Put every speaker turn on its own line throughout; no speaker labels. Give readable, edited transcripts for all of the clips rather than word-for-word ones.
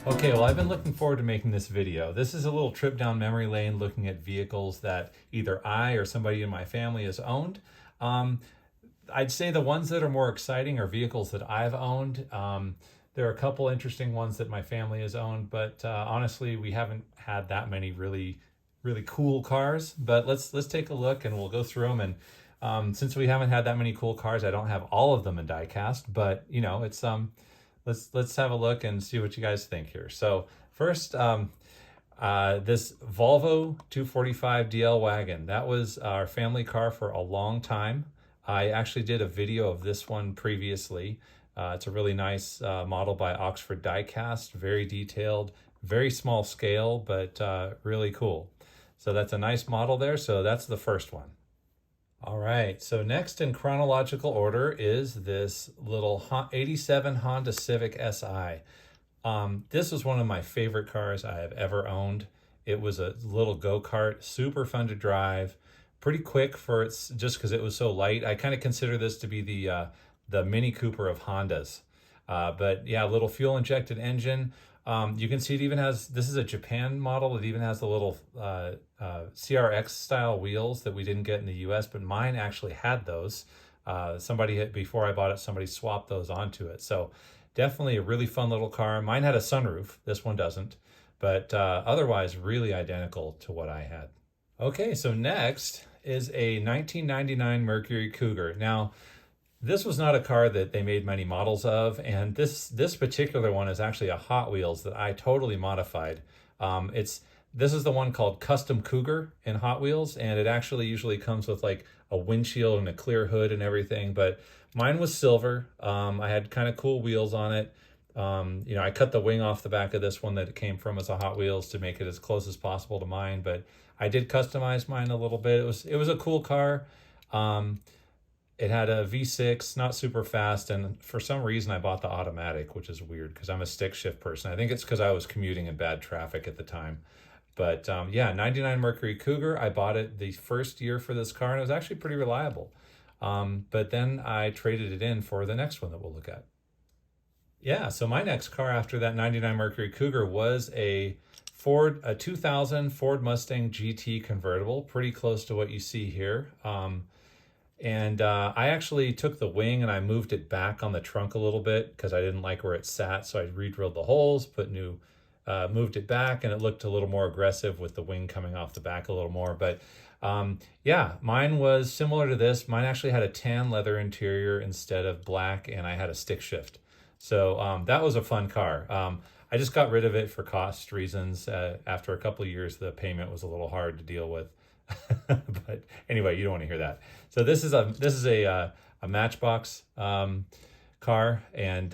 Okay, well, I've been looking forward to making this video. This is a little trip down memory lane looking at vehicles that either I or somebody in my family has owned. Um, I'd say the ones that are more exciting are vehicles that I've owned. There are a couple interesting ones that my family has owned, but honestly, we haven't had that many really cool cars. But let's take a look and we'll go through them. And since we haven't had that many cool cars, I don't have all of them in diecast, but you know, it's let's have a look and see what you guys think here. So first, this Volvo 245 DL wagon. That was our family car for a long time. I actually did a video of this one previously. It's a really nice model by Oxford Diecast, very detailed, very small scale, but really cool. So that's a nice model there. So that's the first one. All right, so next in chronological order is this little 87 Honda Civic Si. This was one of my favorite cars I have ever owned. It was a little go-kart, super fun to drive, pretty quick for its, just because it was so light. I kind of consider this to be the Mini Cooper of Hondas. But yeah, little fuel injected engine. You can see it even has, this is a Japan model. It even has the little CRX style wheels that we didn't get in the US, but mine actually had those. Before I bought it, somebody swapped those onto it. So definitely a really fun little car. Mine had a sunroof. This one doesn't, but otherwise really identical to what I had. Okay, so next is a 1999 Mercury Cougar. Now, this was not a car that they made many models of, and this particular one is actually a Hot Wheels that I totally modified. This is the one called Custom Cougar in Hot Wheels, and it actually usually comes with like a windshield and a clear hood and everything, but mine was silver. I had kind of cool wheels on it. I cut the wing off the back of this one that it came from as a Hot Wheels to make it as close as possible to mine, but I did customize mine a little bit. It was a cool car. It had a V6, not super fast, and for some reason I bought the automatic, which is weird because I'm a stick shift person. I think it's because I was commuting in bad traffic at the time. But yeah, 99 Mercury Cougar. I bought it the first year for this car, and it was actually pretty reliable. But then I traded it in for the next one that we'll look at. Yeah, so my next car after that 99 Mercury Cougar was a 2000 Ford Mustang GT convertible, pretty close to what you see here. I actually took the wing and I moved it back on the trunk a little bit because I didn't like where it sat. So I re-drilled the holes, moved it back, and it looked a little more aggressive with the wing coming off the back a little more. But yeah, mine was similar to this. Mine actually had a tan leather interior instead of black, and I had a stick shift. So that was a fun car. I just got rid of it for cost reasons. After a couple of years, the payment was a little hard to deal with. But anyway, you don't want to hear that. So this is a Matchbox car, and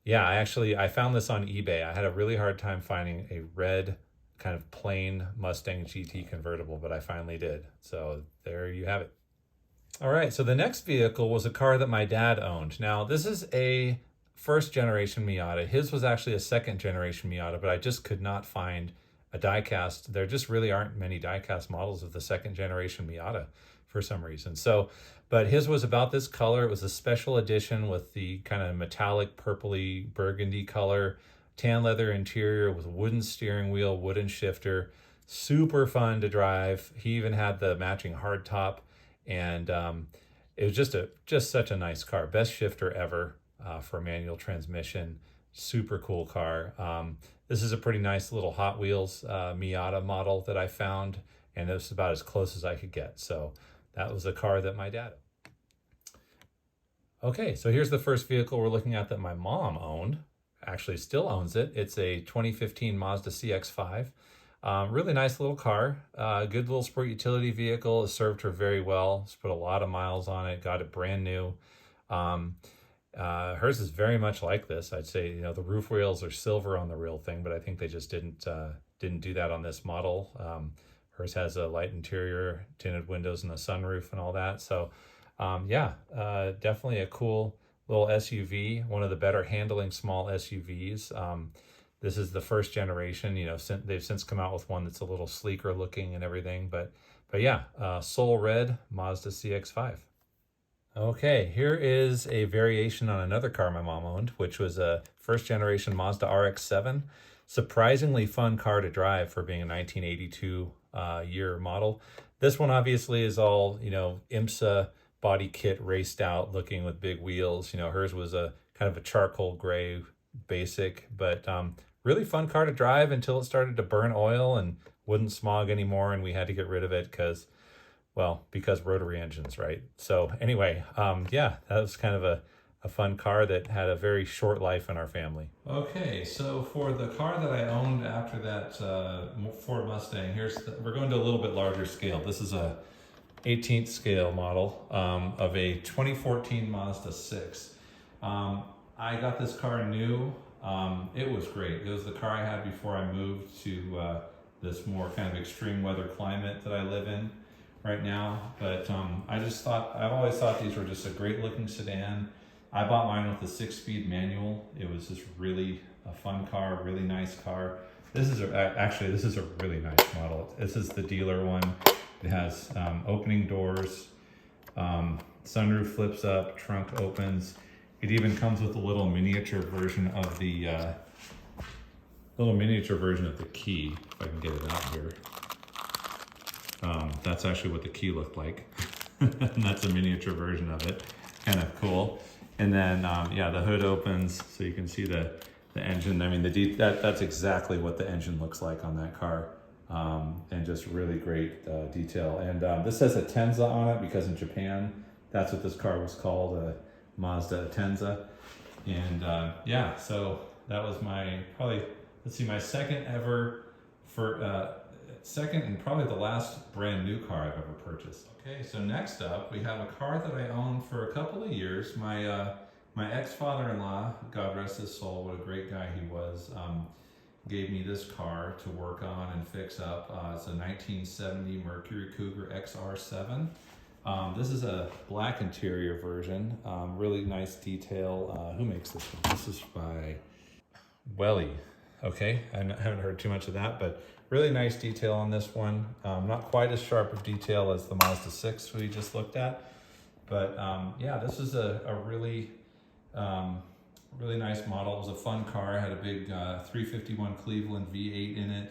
yeah, I found this on eBay. I had a really hard time finding a red kind of plain Mustang GT convertible, but I finally did. So there you have it. All right, so the next vehicle was a car that my dad owned. Now, this is a first generation Miata. His was actually a second generation Miata, but I just could not find a diecast. There just really aren't many diecast models of the second generation Miata for some reason. So, but his was about this color. It was a special edition with the kind of metallic purpley burgundy color, tan leather interior with wooden steering wheel, wooden shifter, super fun to drive. He even had the matching hardtop, and it was just such a nice car. Best shifter ever for a manual transmission. Super cool car. This is a pretty nice little Hot Wheels Miata model that I found, and it was about as close as I could get. So that was a car that my dad owned. Okay, so here's the first vehicle we're looking at that my mom owned. Actually still owns it. It's a 2015 Mazda CX-5. Really nice little car. Good little sport utility vehicle. It served her very well. She's put a lot of miles on it. Got it brand new. Hers is very much like this. I'd say, the roof rails are silver on the real thing, but I think they just didn't do that on this model. Hers has a light interior, tinted windows, and a sunroof and all that. So yeah, definitely a cool little SUV, one of the better handling small SUVs. This is the first generation. They've since come out with one that's a little sleeker looking and everything, but yeah, Soul Red Mazda CX-5. Okay, here is a variation on another car my mom owned, which was a first generation Mazda RX-7. Surprisingly fun car to drive for being a 1982 year model. This one obviously is all, IMSA body kit raced out looking with big wheels. Hers was a kind of a charcoal gray basic, but really fun car to drive until it started to burn oil and wouldn't smog anymore, and we had to get rid of it because rotary engines, right? So anyway, yeah, that was kind of a fun car that had a very short life in our family. Okay, so for the car that I owned after that Ford Mustang, we're going to a little bit larger scale. This is a 18th scale model of a 2014 Mazda 6. I got this car new. It was great. It was the car I had before I moved to this more kind of extreme weather climate that I live in right now. But I've always thought these were just a great looking sedan. I bought mine with the 6-speed manual. It was just really a fun car, really nice car. This is a really nice model. This is the dealer one. It has opening doors, sunroof flips up, trunk opens. It even comes with a little miniature version of the key, if I can get it out here. That's actually what the key looked like. And that's a miniature version of it. Kind of cool. And then, the hood opens so you can see the engine. I mean, that's exactly what the engine looks like on that car. And just really great detail. And this says Atenza on it because in Japan, that's what this car was called, a Mazda Atenza. And so that was my second and probably the last brand new car I've ever purchased. Okay, so next up we have a car that I owned for a couple of years. My ex-father-in-law, God rest his soul, what a great guy he was, gave me this car to work on and fix up. It's a 1970 Mercury Cougar XR7. This is a black interior version, really nice detail. Who makes this one? This is by Welly. Okay, I haven't heard too much of that, but really nice detail on this one. Not quite as sharp of detail as the Mazda 6 we just looked at, but this is a really nice model. It was a fun car. It had a big 351 Cleveland V8 in it.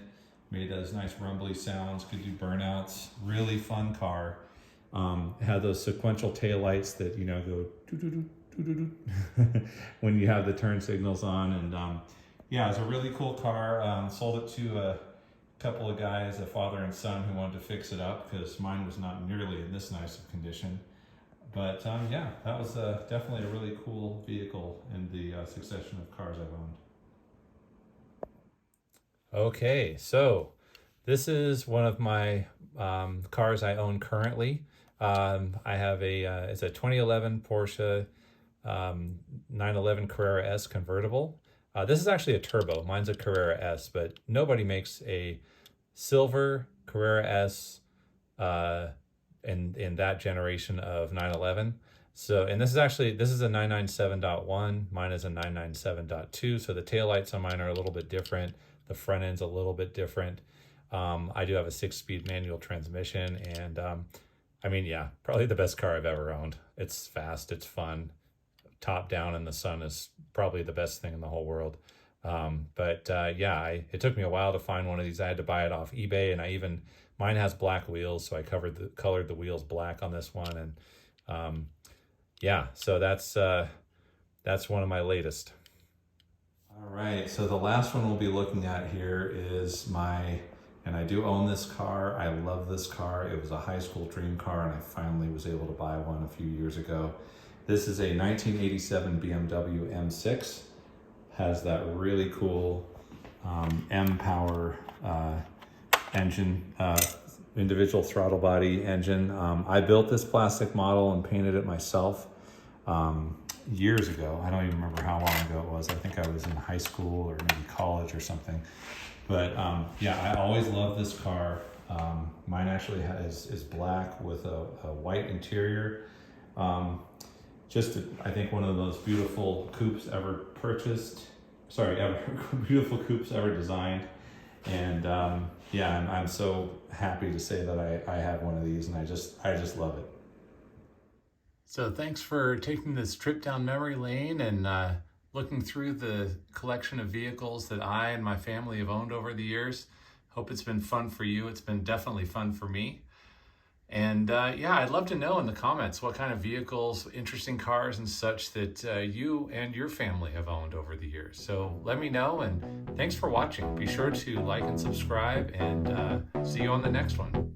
Made those nice rumbly sounds, could do burnouts. Really fun car. It had those sequential taillights that, go doo-doo-doo, when you have the turn signals on. And it was a really cool car. Sold it to a couple of guys, a father and son, who wanted to fix it up because mine was not nearly in this nice of condition. But that was definitely a really cool vehicle in the succession of cars I've owned. Okay, so this is one of my cars I own currently. I have it's a 2011 Porsche 911 Carrera S convertible. This is actually a turbo. Mine's a Carrera S, but nobody makes a silver Carrera S in that generation of 911. So, and this is a 997.1. Mine is a 997.2. So the taillights on mine are a little bit different. The front end's a little bit different. I do have a 6-speed manual transmission, and probably the best car I've ever owned. It's fast, it's fun. Top down in the sun is probably the best thing in the whole world. It took me a while to find one of these. I had to buy it off eBay, and mine has black wheels, so I colored the wheels black on this one, and so that's one of my latest. All right, so the last one we'll be looking at here is and I do own this car. I love this car. It was a high school dream car, and I finally was able to buy one a few years ago. This is a 1987 BMW M6. Has that really cool M-Power engine, individual throttle body engine. I built this plastic model and painted it myself years ago. I don't even remember how long ago it was. I think I was in high school or maybe college or something. But I always loved this car. Mine actually is black with a white interior. I think one of the most beautiful coupes ever beautiful coupes ever designed. And I'm so happy to say that I have one of these, and I just love it. So thanks for taking this trip down memory lane and looking through the collection of vehicles that I and my family have owned over the years. Hope it's been fun for you. It's been definitely fun for me. And yeah, I'd love to know in the comments what kind of vehicles, interesting cars and such that you and your family have owned over the years. So let me know, and thanks for watching. Be sure to like and subscribe, and see you on the next one.